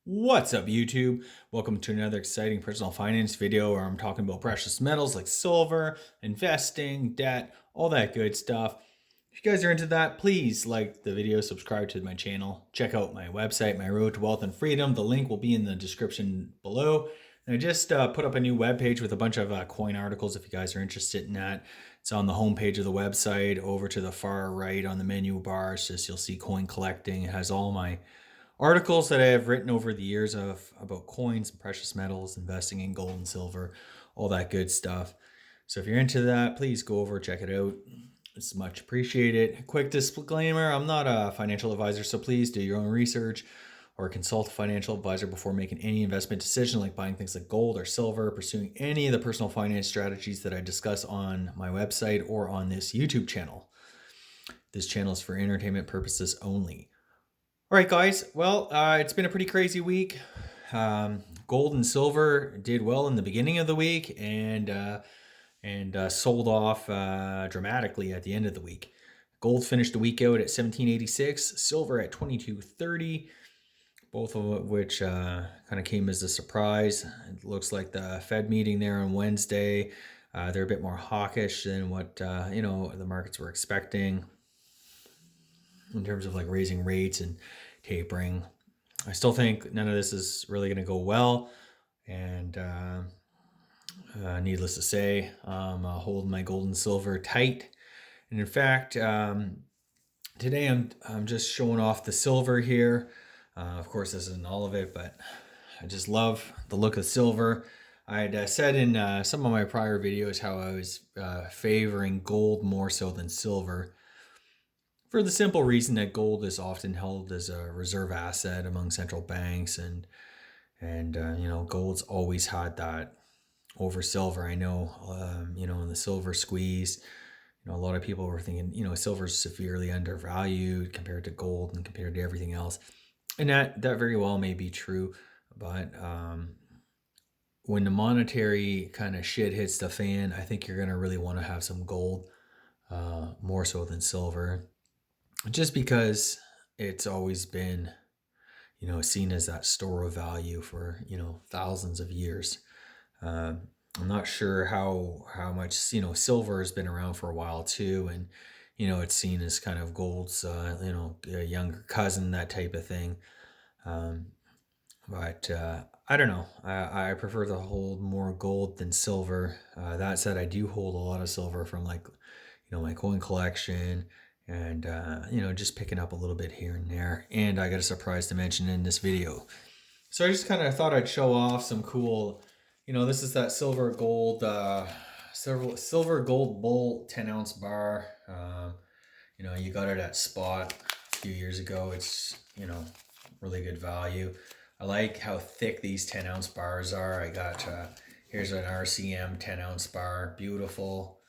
What's up, YouTube? Welcome to another exciting personal finance video where I'm talking about precious metals like silver, investing, debt, all that good stuff. If you guys are into that, please like the video, subscribe to my channel, check out my website, My Road to Wealth and Freedom. The link will be in the description below. And I just put up a new webpage with a bunch of coin articles if you guys are interested in that. It's on the homepage of the website. Over to the far right on the menu bar, it's just you'll see coin collecting. It has all my articles that I have written over the years about coins and precious metals, investing in gold and silver, all that good stuff. So if you're into that, please go over, check it out. It's much appreciated. Quick disclaimer, I'm not a financial advisor, so please do your own research or consult a financial advisor before making any investment decision like buying things like gold or silver, pursuing any of the personal finance strategies that I discuss on my website or on this YouTube channel. This channel is for entertainment purposes only. All right, guys. Well, it's been a pretty crazy week. Gold and silver did well in the beginning of the week and sold off dramatically at the end of the week. Gold finished the week out at 1786, silver at 2230, both of which kind of came as a surprise. It looks like the Fed meeting there on Wednesday, they're a bit more hawkish than what the markets were expecting in terms of like raising rates and tapering. I still think none of this is really going to go well, and needless to say, I'm holding my gold and silver tight. And in fact, today I'm just showing off the silver here. Of course, this isn't all of it, but I just love the look of silver. I'd said in some of my prior videos how I was favoring gold more so than silver, for the simple reason that gold is often held as a reserve asset among central banks, and gold's always had that over silver. I know, in the silver squeeze, a lot of people were thinking, silver's severely undervalued compared to gold and compared to everything else, and that very well may be true, but when the monetary kind of shit hits the fan, I think you're gonna really want to have some gold, more so than silver, just because it's always been, seen as that store of value for, thousands of years. I'm not sure how much, silver has been around for a while too. And, it's seen as kind of gold's, a younger cousin, that type of thing. But I don't know. I prefer to hold more gold than silver. That said, I do hold a lot of silver from my coin collection, and just picking up a little bit here and there. And I got a surprise to mention in this video. So I just kind of thought I'd show off some cool, this is that silver gold bull 10-ounce bar. You got it at Spot a few years ago. It's, really good value. I like how thick these 10-ounce bars are. I got, here's an RCM 10-ounce bar. Beautiful.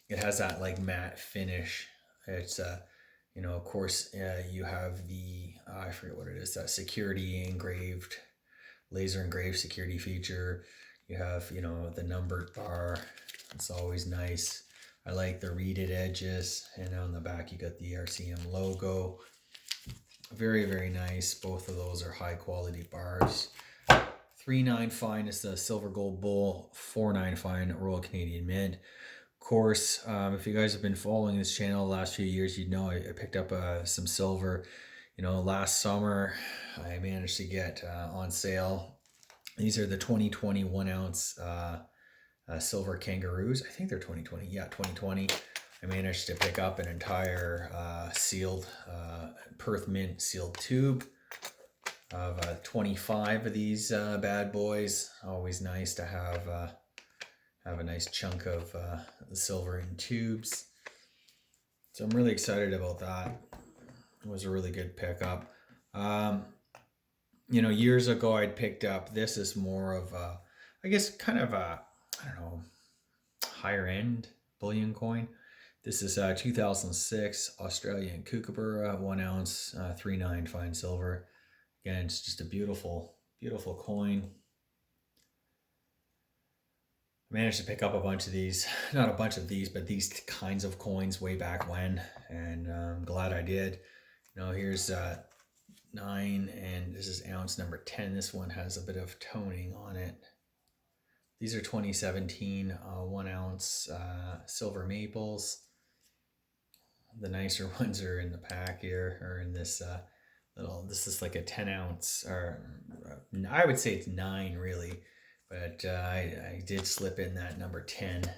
It has that like matte finish. It's, of course, you have the, I forget what it is, that laser engraved security feature. You have, the numbered bar. It's always nice. I like the reeded edges. And on the back, you got the RCM logo. Very, very nice. Both of those are high quality bars. 3.9 fine is the Silver Gold Bull. 4.9 fine Royal Canadian Mint. Of course, if you guys have been following this channel the last few years, you'd know I picked up some silver. Last summer I managed to get on sale. These are the 2020 1-ounce silver kangaroos. I think they're 2020. Yeah, 2020. I managed to pick up an entire sealed Perth Mint sealed tube of 25 of these bad boys. Always nice to have a nice chunk of the silver in tubes. So I'm really excited about that. It was a really good pickup. Years ago I'd picked up, this is more of a, I guess kind of a, I don't know, higher end bullion coin. This is 2006 Australian Kookaburra 1-ounce 3.9 fine silver. Again, it's just a beautiful, beautiful coin. I managed to pick up a bunch of these, not a bunch of these, but these kinds of coins way back when, and I'm glad I did. Here's 9, and this is ounce number 10. This one has a bit of toning on it. These are 2017 1 ounce silver maples. The nicer ones are in the pack here, or in this this is like a 10 ounce, or I would say it's 9 really, but I did slip in that number 10.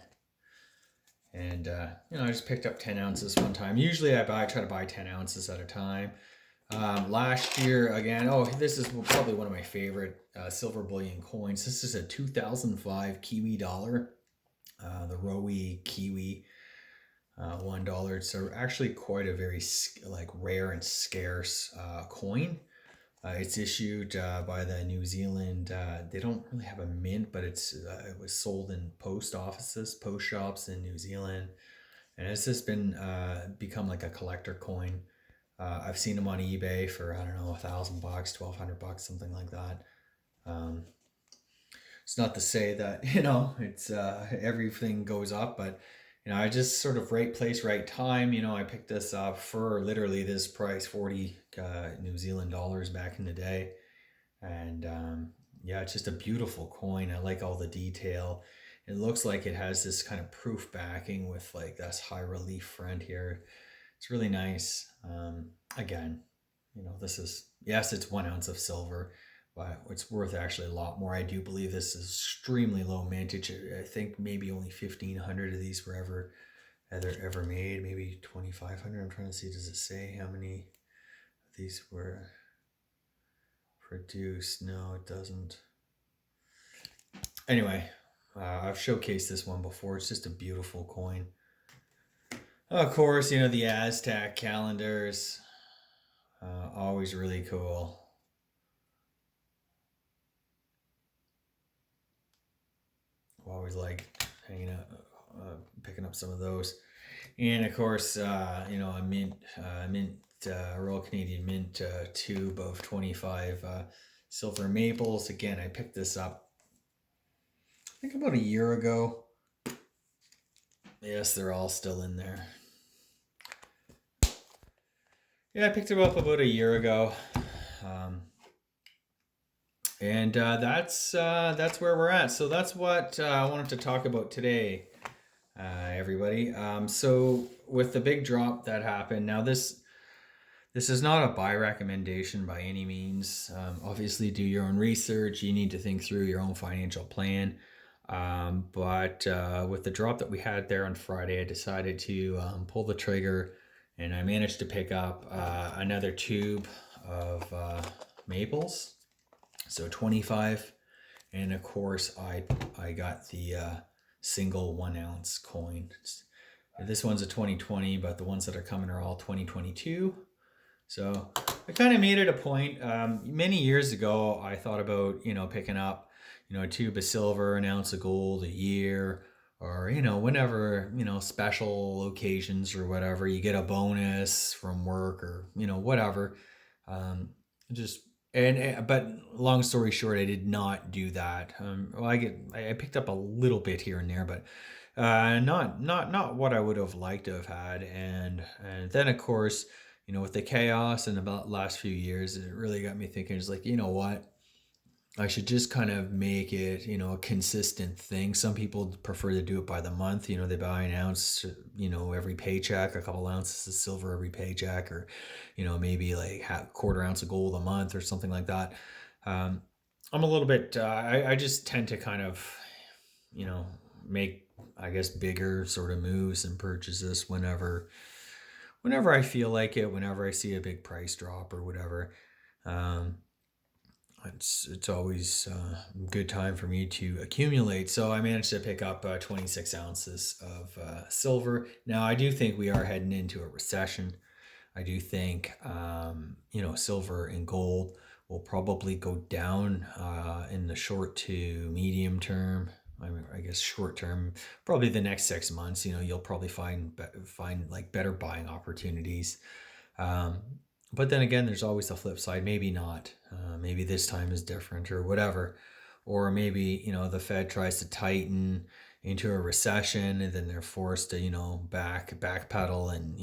And I just picked up 10 ounces one time. Usually I try to buy 10 ounces at a time. Last year, again, this is probably one of my favorite silver bullion coins. This is a 2005 Kiwi dollar, the Roe Kiwi $1. It's actually quite a very rare and scarce coin. It's issued by the New Zealand. They don't really have a mint, but it was sold in post offices, post shops in New Zealand, and it's just been become like a collector coin. I've seen them on eBay for, I don't know, $1,000, $1,200, something like that. It's not to say that it's everything goes up, but I just sort of right place, right time. I picked this up for literally this price, 40 New Zealand dollars back in the day, and it's just a beautiful coin. I like all the detail. It looks like it has this kind of proof backing with like this high relief front here. It's really nice. Again, this is, yes, it's 1 ounce of silver, but it's worth actually a lot more. I do believe this is extremely low mintage. I think maybe only 1,500 of these were ever made. Maybe 2,500. I'm trying to see, does it say how many of these were produced? No, it doesn't. Anyway, I've showcased this one before. It's just a beautiful coin. Of course, the Aztec calendars, always really cool. Always like hanging out, picking up some of those. And of course, a Royal Canadian Mint tube of 25 silver maples. Again, I picked this up, I think, about a year ago. Yes, they're all still in there. Yeah, I picked them up about a year ago. And that's where we're at. So that's what I wanted to talk about today, everybody. So with the big drop that happened, now this is not a buy recommendation by any means. Obviously, do your own research. You need to think through your own financial plan. But with the drop that we had there on Friday, I decided to pull the trigger, and I managed to pick up another tube of maples. So 25, and of course I got the single 1 ounce coin. This one's a 2020, but the ones that are coming are all 2022. So I kind of made it a point. Many years ago, I thought about picking up a tube of silver, an ounce of gold a year, or whenever special occasions or whatever, you get a bonus from work or whatever. But long story short, I did not do that. I picked up a little bit here and there, but not what I would have liked to have had. And then of course, with the chaos in the last few years, it really got me thinking. It's like, what? I should just kind of make it, a consistent thing. Some people prefer to do it by the month. They buy an ounce, every paycheck, a couple ounces of silver every paycheck, or, maybe like quarter ounce of gold a month or something like that. I'm a little bit, I just tend to kind of, make, I guess, bigger sort of moves and purchases whenever I feel like it, whenever I see a big price drop or whatever. It's always a good time for me to accumulate. So I managed to pick up 26 ounces of silver. Now, I do think we are heading into a recession. I do think, silver and gold will probably go down in the short to medium term. I guess short term, probably the next 6 months. You'll probably find like better buying opportunities. But then again, there's always the flip side. Maybe not. Maybe this time is different or whatever. Or maybe, the Fed tries to tighten into a recession, and then they're forced to, backpedal and,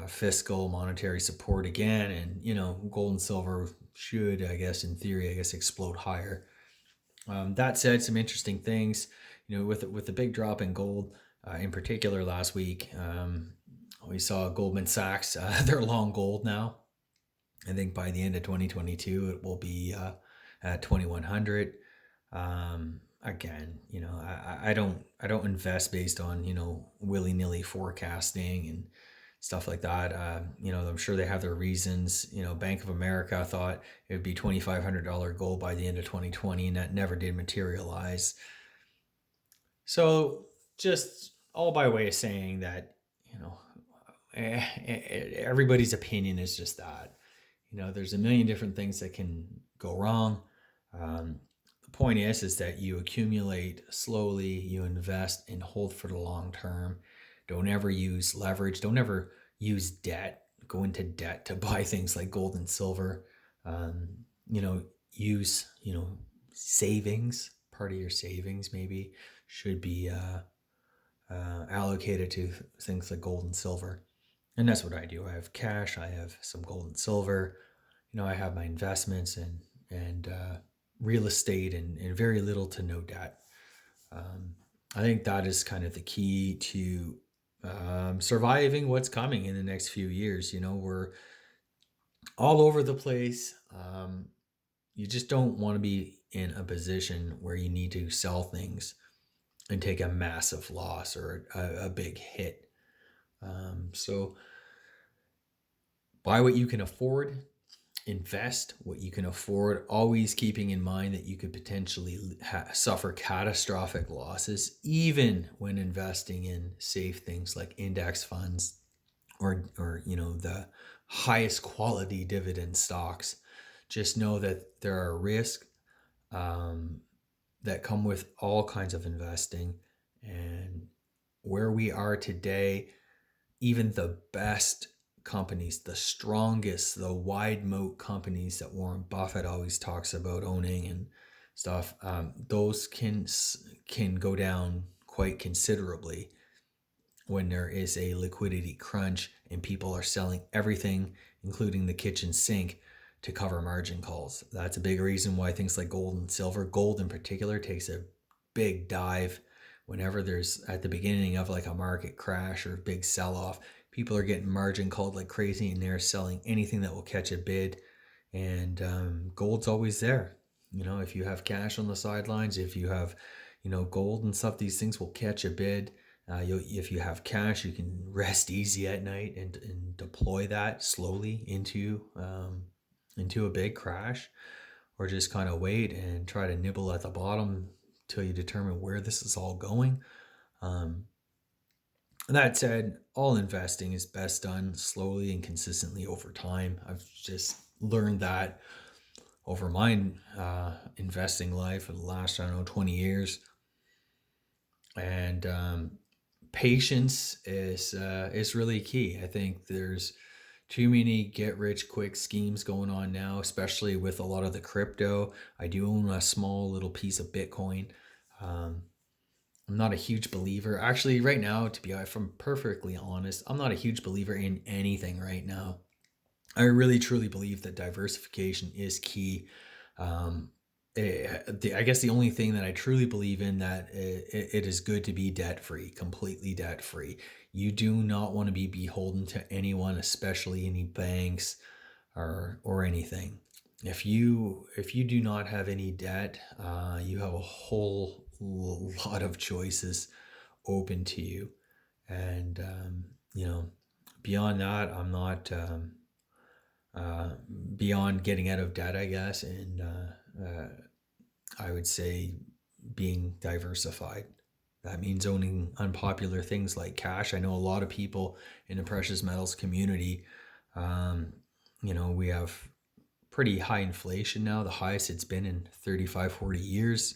fiscal monetary support again, and gold and silver should, I guess, in theory, explode higher. That said, some interesting things, with the big drop in gold, in particular last week. We saw Goldman Sachs, they're long gold now. I think by the end of 2022, it will be at 2100. Again, I don't invest based on willy nilly forecasting and stuff like that. I'm sure they have their reasons. Bank of America thought it would be $2,500 gold by the end of 2020, and that never did materialize. So, just all by way of saying that, everybody's opinion is just that. There's a million different things that can go wrong. The point is that you accumulate slowly, you invest and hold for the long term. Don't ever use leverage. Don't ever use debt. Go into debt to buy things like gold and silver. Um, use savings. Part of your savings maybe should be allocated to things like gold and silver. And that's what I do. I have cash. I have some gold and silver. I have my investments and real estate and very little to no debt. I think that is kind of the key to surviving what's coming in the next few years. We're all over the place. You just don't want to be in a position where you need to sell things and take a massive loss or a big hit. So buy what you can afford, invest what you can afford, always keeping in mind that you could potentially suffer catastrophic losses, even when investing in safe things like index funds or the highest quality dividend stocks. Just know that there are risks that come with all kinds of investing, and where we are today, even the best companies, the strongest, the wide moat companies that Warren Buffett always talks about owning and stuff, those can go down quite considerably when there is a liquidity crunch and people are selling everything, including the kitchen sink, to cover margin calls. That's a big reason why things like gold and silver, gold in particular, takes a big dive whenever there's at the beginning of like a market crash or big sell-off. People are getting margin called like crazy, and they're selling anything that will catch a bid. And gold's always there. If you have cash on the sidelines, if you have gold and stuff, these things will catch a bid. If you have cash, you can rest easy at night and deploy that slowly into a big crash, or just kind of wait and try to nibble at the bottom till you determine where this is all going. That said, all investing is best done slowly and consistently over time. I've just learned that over my investing life for the last, 20 years. And patience is really key. I think there's too many get rich quick schemes going on now, especially with a lot of the crypto. I do own a small little piece of Bitcoin. I'm not a huge believer. Actually, right now, if I'm perfectly honest, I'm not a huge believer in anything right now. I really truly believe that diversification is key. I guess the only thing that I truly believe in, that it is good to be debt free, completely debt free. You do not want to be beholden to anyone, especially any banks or anything. If you do not have any debt, you have a whole lot of choices open to you, and beyond that, I'm not beyond getting out of debt, I guess, and I would say being diversified. That means owning unpopular things like cash. I know a lot of people in the precious metals community. We have pretty high inflation now, the highest it's been in 35, 40 years.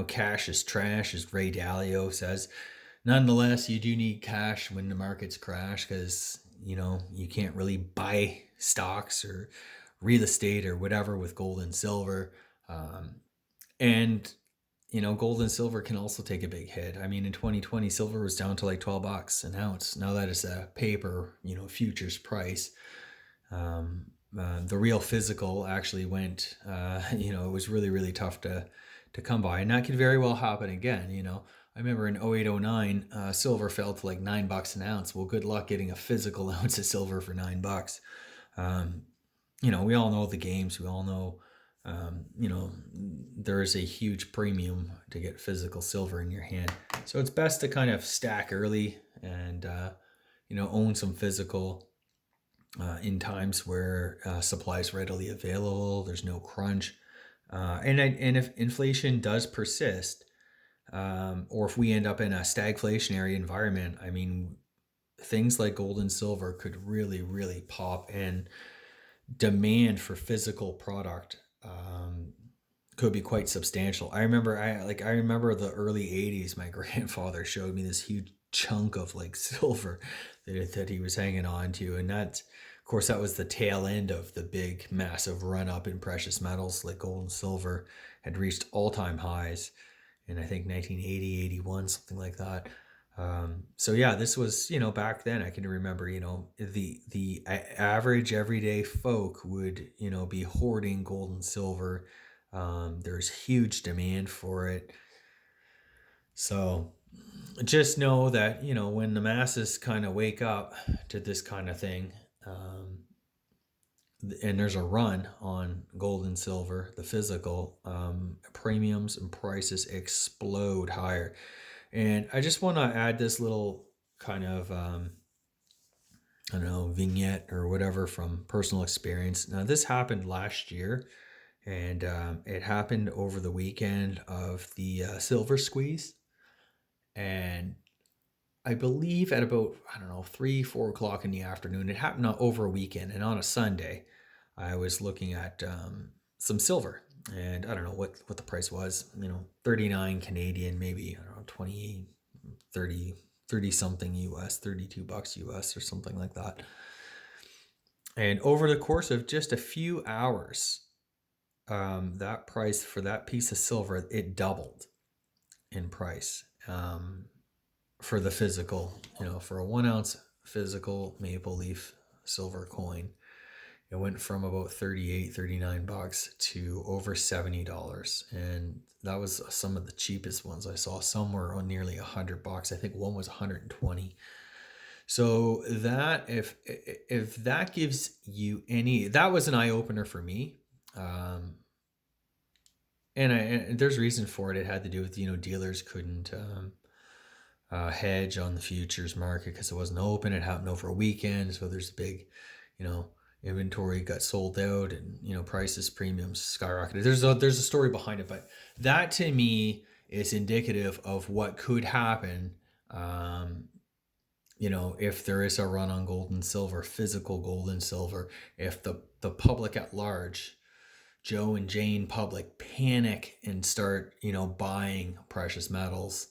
Cash is trash, as Ray Dalio says. Nonetheless, you do need cash when the markets crash, because, you can't really buy stocks or real estate or whatever with gold and silver. And, gold and silver can also take a big hit. I mean, in 2020, silver was down to like $12 an ounce. Now that is a paper, futures price. The real physical actually went, it was really, really tough to come by. And that could very well happen again. I remember in 08, 09, silver fell to like $9 an ounce. Well, good luck getting a physical ounce of silver for $9. Um, we all know the games. We all know, there is a huge premium to get physical silver in your hand. So it's best to kind of stack early and, own some physical in times where supply is readily available. There's no crunch. And if inflation does persist, or if we end up in a stagflationary environment, I mean, things like gold and silver could really, really pop, and demand for physical product could be quite substantial. I remember the early 80s. My grandfather showed me this huge chunk of like silver that he was hanging on to, and that, of course, that was the tail end of the big massive run up in precious metals. Like gold and silver had reached all-time highs in, I think, 1980, 81, something like that. So yeah, this was, back then. I can remember, the average everyday folk would, be hoarding gold and silver. There's huge demand for it. So just know that, when the masses kind of wake up to this kind of thing, and there's a run on gold and silver, the physical, premiums and prices explode higher. And I just want to add this little kind of, I don't know, vignette or whatever from personal experience. Now, this happened last year, and it happened over the weekend of the silver squeeze. And I believe at about, I don't know, 3, 4 o'clock in the afternoon. It happened over a weekend, and on a Sunday, I was looking at some silver, and I don't know what the price was. 39 Canadian, maybe, I don't know, 20, 30 something US, $32 US, or something like that. And over the course of just a few hours, that price for that piece of silver, it doubled in price. For the physical, for a 1 ounce physical maple leaf silver coin, it went from about $38, $39 to over $70. And that was some of the cheapest ones I saw. Some were on nearly $100. I think one was 120. So that, if that gives you any, that was an eye opener for me. And there's reason for it. It had to do with, dealers couldn't hedge on the futures market because it wasn't open. It happened over a weekend, so there's a big, inventory got sold out, and prices, premiums skyrocketed. There's a story behind it, but that to me is indicative of what could happen. If there is a run on gold and silver, physical gold and silver, if the public at large, Joe and Jane public, panic and start buying precious metals.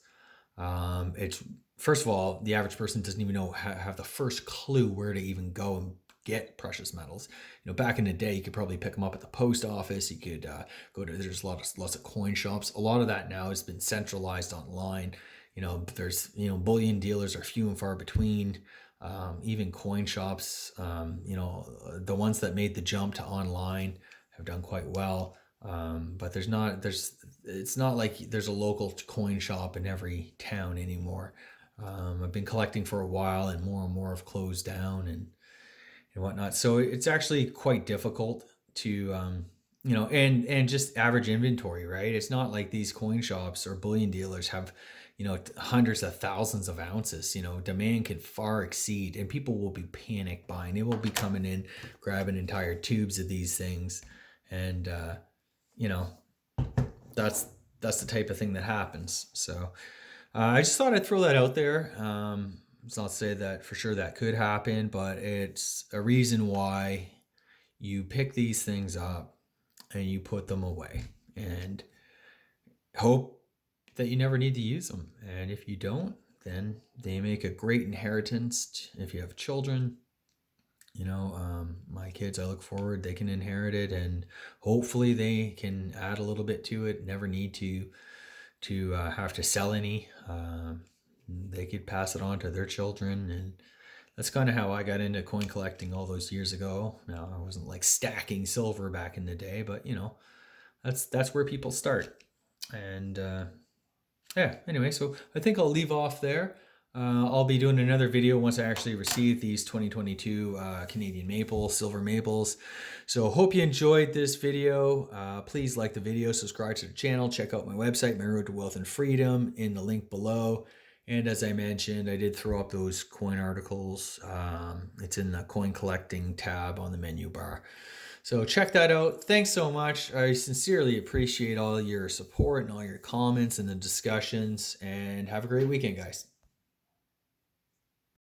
It's, first of all, the average person doesn't even know have the first clue where to even go and get precious metals. Back in the day, you could probably pick them up at the post office. You could go to, there's lots of coin shops. A lot of that now has been centralized online. There's, bullion dealers are few and far between. Even coin shops, the ones that made the jump to online have done quite well. But it's not like there's a local coin shop in every town anymore. I've been collecting for a while, and more have closed down and whatnot. So it's actually quite difficult to, and just average inventory, right? It's not like these coin shops or bullion dealers have, hundreds of thousands of ounces. Demand could far exceed, and people will be panic buying. They will be coming in, grabbing entire tubes of these things. And, that's the type of thing that happens. So I just thought I'd throw that out there. It's not to say that for sure that could happen, but it's a reason why you pick these things up and you put them away and hope that you never need to use them. And if you don't, then they make a great inheritance. If you have children, my kids, I look forward, they can inherit it, and hopefully they can add a little bit to it, never need to to have to sell any. They could pass it on to their children, and that's kind of how I got into coin collecting all those years ago. Now, I wasn't like stacking silver back in the day, but that's where people start. And yeah, anyway, so I think I'll leave off there. I'll be doing another video once I actually receive these 2022 Canadian maple, silver maples. So hope you enjoyed this video. Please like the video, subscribe to the channel, check out my website, My Road to Wealth and Freedom, in the link below. And as I mentioned, I did throw up those coin articles. It's in the coin collecting tab on the menu bar. So check that out. Thanks so much. I sincerely appreciate all your support and all your comments and the discussions. And have a great weekend, guys.